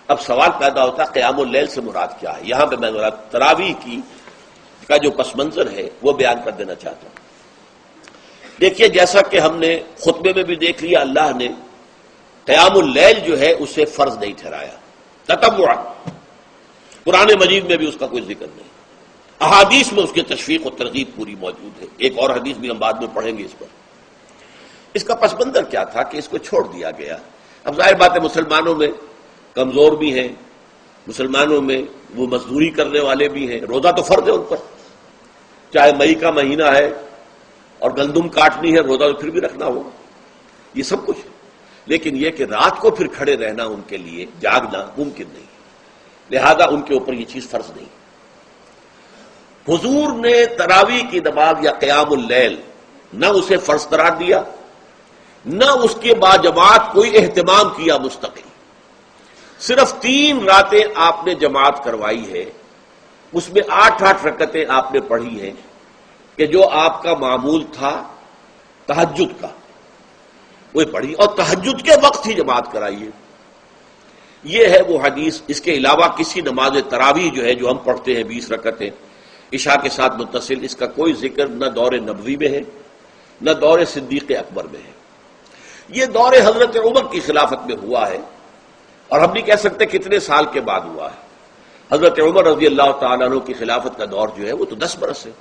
اب سوال پیدا ہوتا ہے قیام اللیل سے مراد کیا ہے؟ یہاں پہ میں تراویح کا جو پس منظر ہے وہ بیان کر دینا چاہتا ہوں۔ دیکھیے، جیسا کہ ہم نے خطبے میں بھی دیکھ لیا، اللہ نے قیام اللیل جو ہے اسے فرض نہیں ٹھہرایا تطوعا، قرآن مجید میں بھی اس کا کوئی ذکر نہیں، احادیث میں اس کی تشویق و ترغیب پوری موجود ہے، ایک اور حدیث بھی ہم بعد میں پڑھیں گے اس پر۔ اس کا پس منظر کیا تھا کہ اس کو چھوڑ دیا گیا۔ اب ظاہر بات ہے مسلمانوں میں کمزور بھی ہیں، مسلمانوں میں وہ مزدوری کرنے والے بھی ہیں، روزہ تو فرض ہے ان پر، چاہے مئی کا مہینہ ہے اور گندم کاٹنی ہے، روزہ تو پھر بھی رکھنا ہوگا، یہ سب کچھ ہے، لیکن یہ کہ رات کو پھر کھڑے رہنا ان کے لیے جاگنا ممکن نہیں، لہذا ان کے اوپر یہ چیز فرض نہیں۔ حضور نے تراویح کی نماز یا قیام اللیل نہ اسے فرض قرار دیا، نہ اس کے بعد جماعت کوئی اہتمام کیا مستقل، صرف 3 راتیں آپ نے جماعت کروائی ہے، اس میں 8 رکعتیں آپ نے پڑھی ہیں کہ جو آپ کا معمول تھا تہجد کا وہ پڑھی، اور تہجد کے وقت ہی جماعت کرائی ہے۔ یہ ہے وہ حدیث، اس کے علاوہ کسی نماز تراویح جو ہے جو ہم پڑھتے ہیں 20 رکعتیں عشاء کے ساتھ متصل، اس کا کوئی ذکر نہ دور نبوی میں ہے نہ دور صدیق اکبر میں ہے۔ یہ دور حضرت عمر کی خلافت میں ہوا ہے، اور ہم نہیں کہہ سکتے کتنے سال کے بعد ہوا ہے۔ حضرت عمر رضی اللہ تعالیٰ عنہ کی خلافت کا دور جو ہے وہ تو 10 برس ہے،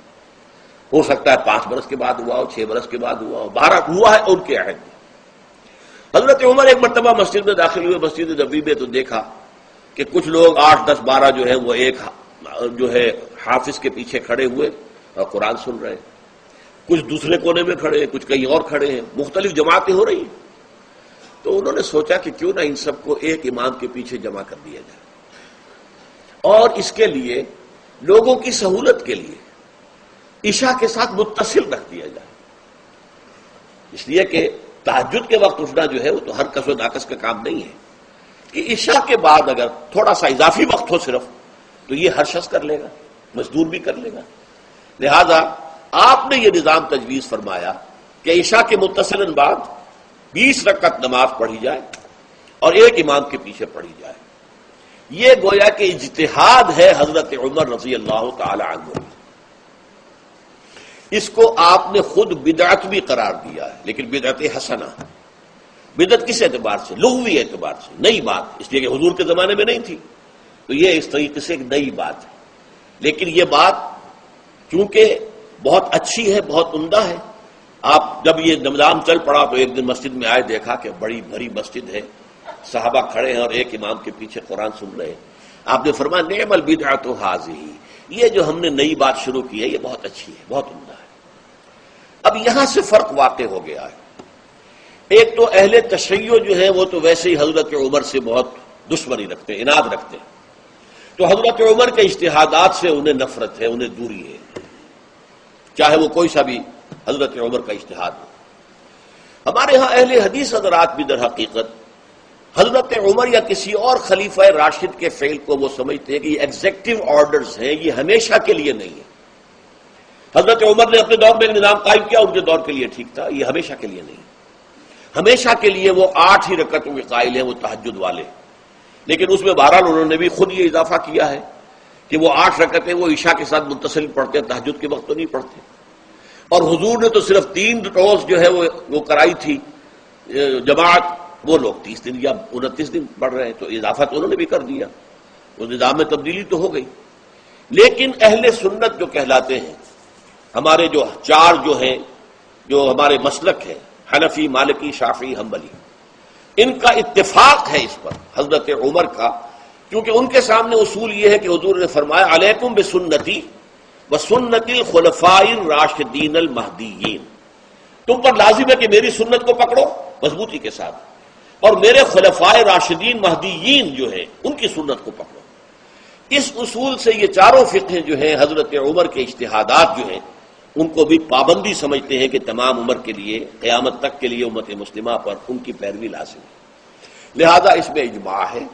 ہو سکتا ہے 5 برس کے بعد ہوا ہو، 6 برس کے بعد ہوا ہو، 12 ہوا ہے ان کے عہد میں۔ حضرت عمر ایک مرتبہ مسجد میں داخل ہوئے، مسجد نبوی میں، تو دیکھا کہ کچھ لوگ 8، 10، 12 جو ہے وہ ایک جو ہے حافظ کے پیچھے کھڑے ہوئے اور قرآن سن رہے ہیں، کچھ دوسرے کونے میں کھڑے ہیں، کچھ کہیں اور کھڑے ہیں، مختلف جماعتیں ہو رہی ہیں۔ تو انہوں نے سوچا کہ کیوں نہ ان سب کو ایک امام کے پیچھے جمع کر دیا جائے، اور اس کے لیے لوگوں کی سہولت کے لیے عشاء کے ساتھ متصل رکھ دیا جائے، اس لیے کہ تہجد کے وقت اٹھنا جو ہے وہ تو ہر کس و ناقص کا کام نہیں ہے، کہ عشاء کے بعد اگر تھوڑا سا اضافی وقت ہو صرف، تو یہ ہر شخص کر لے گا، مزدور بھی کر لے گا۔ لہذا آپ نے یہ نظام تجویز فرمایا کہ عشاء کے متصلاً بعد 20 رکعت نماز پڑھی جائے اور ایک امام کے پیچھے پڑھی جائے۔ یہ گویا کہ اجتہاد ہے حضرت عمر رضی اللہ تعالی عنہ، اس کو آپ نے خود بدعت بھی قرار دیا ہے، لیکن بدعت حسنہ۔ بدعت کس اعتبار سے؟ لغوی اعتبار سے، نئی بات، اس لیے کہ حضور کے زمانے میں نہیں تھی، تو یہ اس طریقے سے ایک نئی بات ہے، لیکن یہ بات چونکہ بہت اچھی ہے، بہت عمدہ ہے۔ آپ جب یہ نظام چل پڑا تو ایک دن مسجد میں آئے، دیکھا کہ بڑی بھری مسجد ہے، صحابہ کھڑے ہیں اور ایک امام کے پیچھے قرآن سن رہے ہیں۔ آپ نے فرمایا نعم البدعۃ ھذہ، یہ جو ہم نے نئی بات شروع کی ہے یہ بہت اچھی ہے، بہت عمدہ ہے۔ اب یہاں سے فرق واقع ہو گیا ہے۔ ایک تو اہل تشیع جو ہے وہ تو ویسے ہی حضرت عمر سے بہت دشمنی رکھتے ہیں، عناد رکھتے ہیں، تو حضرت عمر کے اجتہادات سے انہیں نفرت ہے، انہیں دوری ہے، چاہے وہ کوئی سا بھی حضرت عمر کا اجتہاد ہو۔ ہمارے ہاں اہل حدیث حضرات بھی در حقیقت حضرت عمر یا کسی اور خلیفہ راشد کے فعل کو وہ سمجھتے ہیں کہ یہ ایگزیکٹو آرڈرز ہیں، یہ ہمیشہ کے لیے نہیں ہے۔ حضرت عمر نے اپنے دور میں ایک نظام قائم کیا، ان کے دور کے لیے ٹھیک تھا، یہ ہمیشہ کے لیے نہیں۔ ہمیشہ کے لیے وہ 8 ہی رکعتوں کے قائل ہیں، وہ تہجد والے، لیکن اس میں بہرحال انہوں نے بھی خود یہ اضافہ کیا ہے کہ وہ 8 رکعتیں وہ عشاء کے ساتھ متصل پڑھتے ہیں، تہجد کے وقت تو نہیں پڑھتے۔ اور حضور نے تو صرف 3 روز جو ہے وہ کرائی تھی جماعت، وہ لوگ 30 دن یا 29 دن پڑھ رہے ہیں، تو اضافہ تو انہوں نے بھی کر دیا، وہ نظام میں تبدیلی تو ہو گئی۔ لیکن اہل سنت جو کہلاتے ہیں، ہمارے جو 4 جو ہیں، جو ہمارے مسلک ہیں، حنفی، مالکی، شافعی، حنبلی، ان کا اتفاق ہے اس پر حضرت عمر کا، کیونکہ ان کے سامنے اصول یہ ہے کہ حضور نے فرمایا علیکم بسنتی وسنت الخلفاء الراشدین المہدیین، تم پر لازم ہے کہ میری سنت کو پکڑو مضبوطی کے ساتھ، اور میرے خلفاء راشدین مہدیین جو ہیں ان کی سنت کو پکڑو۔ اس اصول سے یہ 4 فقہ جو ہیں حضرت عمر کے اجتہادات جو ہیں ان کو بھی پابندی سمجھتے ہیں کہ تمام عمر کے لیے، قیامت تک کے لیے امت مسلمہ پر ان کی پیروی لازم ہے، لہذا اس میں اجماع ہے۔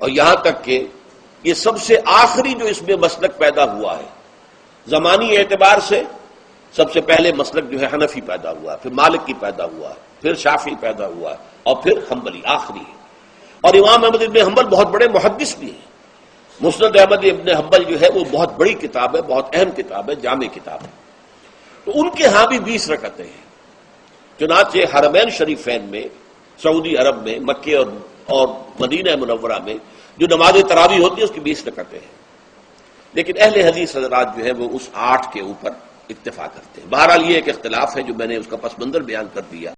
اور یہاں تک کہ یہ سب سے آخری جو اس میں مسلک پیدا ہوا ہے زمانی اعتبار سے، سب سے پہلے مسلک جو ہے حنفی پیدا ہوا ہے، پھر مالکی پیدا ہوا ہے، پھر شافعی پیدا ہوا ہے، اور پھر حنبلی آخری ہے۔ اور امام احمد ابن حنبل بہت بڑے محدث بھی ہیں. مسند احمد ابن حنبل جو ہے وہ بہت بڑی کتاب ہے، بہت اہم کتاب ہے، جامع کتاب ہے. تو ان کے ہاں بھی 20 رکعتیں ہیں. چنانچہ حرمین شریفین میں، سعودی عرب میں، مکے اور مدینہ منورہ میں جو نماز تراویح ہوتی ہے اس کی 20 رکعتیں ہیں. لیکن اہل حدیث حضرات جو ہے وہ اس 8 کے اوپر اتفاق کرتے ہیں. بہرحال یہ ایک اختلاف ہے جو میں نے اس کا پس منظر بیان کر دیا.